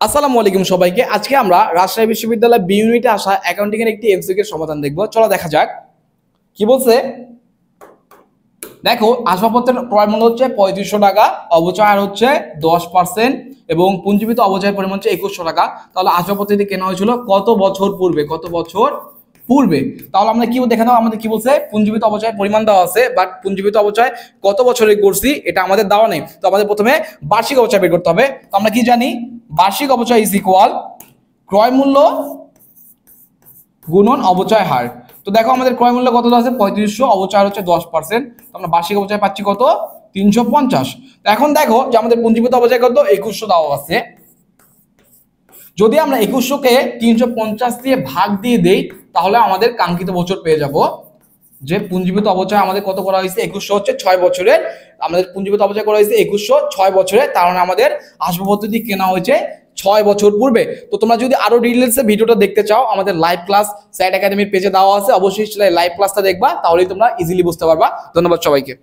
আসসালামু আলাইকুম সবাইকে। আজকে আমরা রাজশাহী বিশ্ববিদ্যালয় বি ইউনিটে আসা অ্যাকাউন্টিং এর একটি এমসিকিউ এর সমাধান দেখব। চলো দেখা যাক কি বলছে। দেখো, আসবাবপত্রের ক্রয় মূল্য হচ্ছে 3500 টাকা, অবচয় হচ্ছে 10% এবং পুঞ্জীভূত অবচয়ের পরিমাণ হচ্ছে 2100 টাকা। তাহলে আসবাবপত্রটি কেনা হয়েছিল কত বছর পূর্বে? কত বছর পূর্বে? তাহলে আমরা কি দেখে নাও, আমাদের কি বলছে, পুঞ্জীভূত অবচয়ের পরিমাণ দেওয়া আছে, বাট পুঞ্জীভূত অবচয় কত বছরে করছি এটা আমাদের দেওয়া নেই। তো আমাদের প্রথমে বার্ষিক অবচয় বের করতে হবে। তো আমরা কি জানি, বার্ষিক অবচয় ইজ ইকুয়াল ক্রয় মূল্য গুণন অবচয় হার। তো দেখো আমাদের ক্রয় মূল্য কত আছে, 3500, অবচয় হচ্ছে 10%। তো আমরা বার্ষিক অবচয় পাচ্ছি কত, 350। তো এখন দেখো যে আমাদের পুঞ্জীভূত অবচয় কত, 2100 দেওয়া আছে। যদি আমরা 2100-কে 350 দিয়ে ভাগ দিয়ে দেই তাহলে আমাদের কাঙ্ক্ষিত বছর পেয়ে যাব। যে পুঞ্জীভূত অবচয় আমাদের কত করা হয়েছে, 2100 হচ্ছে 6 বছরের। আমাদের পুঞ্জীভূত অবচয় করা হয়েছে 2100 6 বছরে, তার মানে আমাদের আসবাবপত্রটি কেনা হয়েছে 6 বছর পূর্বে। তো তোমরা যদি আরো ডিটেইলসে ভিডিওটা দেখতে চাও, আমাদের লাইভ ক্লাস স্যাট একাডেমির পেজে দেওয়া আছে, অবশ্যই লাইভ ক্লাসটা দেখবা, তাহলেই তোমরা ইজিলি বুঝতে পারবা। ধন্যবাদ সবাইকে।